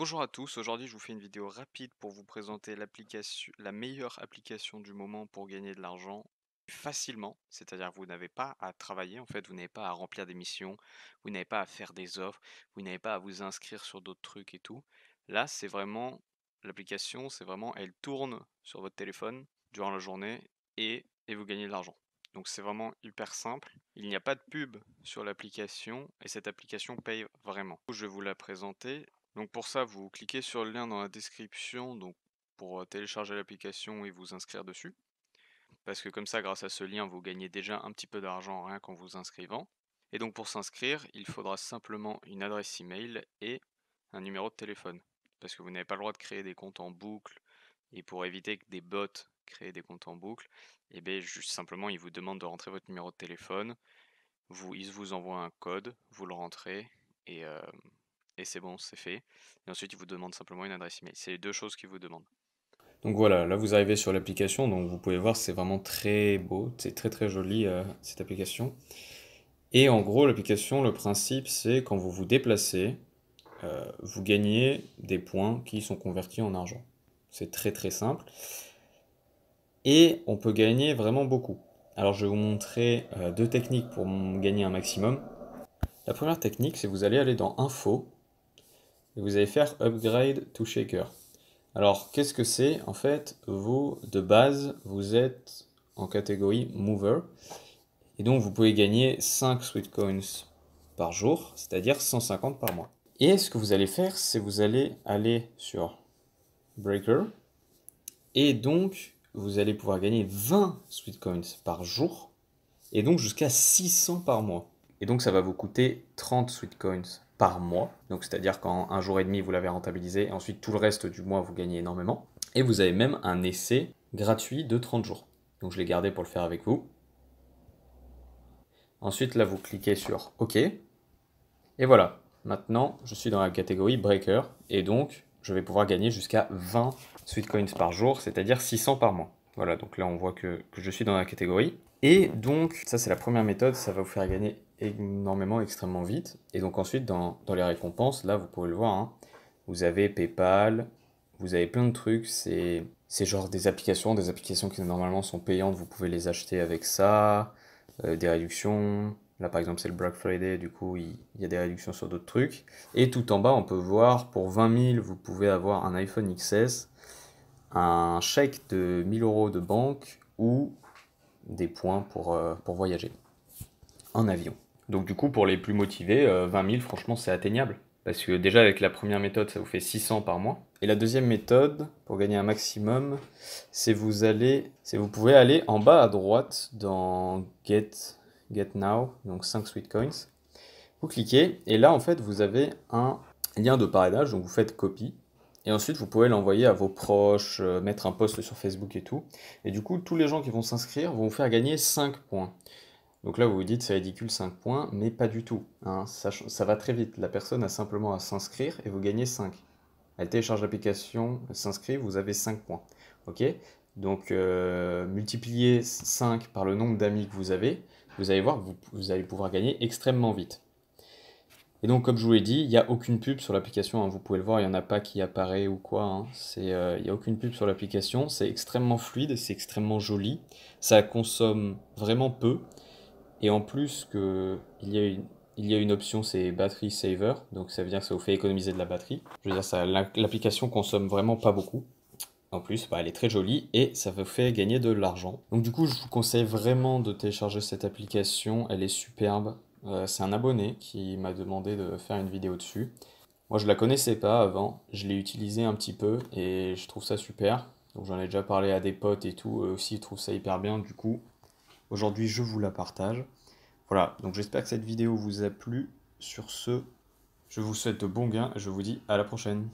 Bonjour à tous, aujourd'hui je vous fais une vidéo rapide pour vous présenter la meilleure application du moment pour gagner de l'argent facilement, c'est-à-dire vous n'avez pas à travailler en fait, vous n'avez pas à remplir des missions, vous n'avez pas à faire des offres, vous n'avez pas à vous inscrire sur d'autres trucs et tout. Là c'est vraiment, l'application c'est vraiment, elle tourne sur votre téléphone durant la journée et vous gagnez de l'argent. Donc c'est vraiment hyper simple, il n'y a pas de pub sur l'application et cette application paye vraiment. Je vais vous la présenter. Donc pour ça, vous cliquez sur le lien dans la description donc pour télécharger l'application et vous inscrire dessus. Parce que comme ça, grâce à ce lien, vous gagnez déjà un petit peu d'argent rien qu'en vous inscrivant. Et donc pour s'inscrire, il faudra simplement une adresse email et un numéro de téléphone. Parce que vous n'avez pas le droit de créer des comptes en boucle. Et pour éviter que des bots créent des comptes en boucle, et bien juste simplement, ils vous demandent de rentrer votre numéro de téléphone. Ils vous envoient un code, vous le rentrez et, euh, et c'est bon, c'est fait. Et ensuite, ils vous demandent simplement une adresse email. C'est les deux choses qu'ils vous demandent. Donc voilà, là vous arrivez sur l'application, donc vous pouvez voir c'est vraiment très beau, c'est très très joli cette application. Et en gros l'application, le principe c'est quand vous vous déplacez, vous gagnez des points qui sont convertis en argent. C'est très très simple. Et on peut gagner vraiment beaucoup. Alors je vais vous montrer deux techniques pour gagner un maximum. La première technique c'est vous allez aller dans Info et vous allez faire Upgrade to Shaker. Alors, qu'est-ce que c'est? En fait, vous, de base, vous êtes en catégorie Mover, et donc vous pouvez gagner 5 Sweet Coins par jour, c'est-à-dire 150 par mois. Et ce que vous allez faire, c'est vous allez aller sur Breaker, et donc vous allez pouvoir gagner 20 Sweet Coins par jour, et donc jusqu'à 600 par mois. Et donc ça va vous coûter 30 Sweet Coins par mois, donc c'est-à-dire qu'en un jour et demi vous l'avez rentabilisé, et ensuite tout le reste du mois vous gagnez énormément. Et vous avez même un essai gratuit de 30 jours. Donc je l'ai gardé pour le faire avec vous. Ensuite là vous cliquez sur OK. Et voilà, maintenant je suis dans la catégorie Breaker, et donc je vais pouvoir gagner jusqu'à 20 Sweet Coins par jour, c'est-à-dire 600 par mois. Voilà, donc là on voit que je suis dans la catégorie. Et donc ça c'est la première méthode, ça va vous faire gagner énormément, extrêmement vite. Et donc ensuite dans les récompenses, là vous pouvez le voir, hein, vous avez PayPal, vous avez plein de trucs, c'est genre des applications qui normalement sont payantes, vous pouvez les acheter avec ça, des réductions. Là par exemple c'est le Black Friday, du coup il y a des réductions sur d'autres trucs. Et tout en bas on peut voir pour 20 000 vous pouvez avoir un iPhone XS, un chèque de 1000 euros de banque ou des points pour voyager en avion. Donc du coup, pour les plus motivés, 20 000, franchement, c'est atteignable. Parce que déjà, avec la première méthode, ça vous fait 600 par mois. Et la deuxième méthode, pour gagner un maximum, c'est vous pouvez aller en bas à droite dans Get Now, donc 5 Sweet Coins. Vous cliquez, et là, en fait, vous avez un lien de parrainage, donc vous faites copie. Et ensuite, vous pouvez l'envoyer à vos proches, mettre un post sur Facebook et tout. Et du coup, tous les gens qui vont s'inscrire vont vous faire gagner 5 points. Donc là, vous vous dites, c'est ridicule, 5 points, mais pas du tout, hein. Ça va très vite. La personne a simplement à s'inscrire et vous gagnez 5. Elle télécharge l'application, elle s'inscrit, vous avez 5 points. Ok? Donc, multipliez 5 par le nombre d'amis que vous allez voir que vous allez pouvoir gagner extrêmement vite. Et donc, comme je vous l'ai dit, il n'y a aucune pub sur l'application, hein. Vous pouvez le voir, il n'y en a pas qui apparaît ou quoi, hein. Il n'y a aucune pub sur l'application. C'est extrêmement fluide, c'est extrêmement joli. Ça consomme vraiment peu. Et en plus il y a une option, c'est battery saver, donc ça veut dire que ça vous fait économiser de la batterie. Je veux dire, l'application consomme vraiment pas beaucoup. En plus, bah, elle est très jolie et ça vous fait gagner de l'argent. Donc du coup, je vous conseille vraiment de télécharger cette application, elle est superbe. C'est un abonné qui m'a demandé de faire une vidéo dessus. Moi, je la connaissais pas avant, je l'ai utilisée un petit peu et je trouve ça super. Donc j'en ai déjà parlé à des potes et tout, eux aussi ils trouvent ça hyper bien. Du coup, aujourd'hui, je vous la partage. Voilà, donc j'espère que cette vidéo vous a plu. Sur ce, je vous souhaite de bons gains et je vous dis à la prochaine.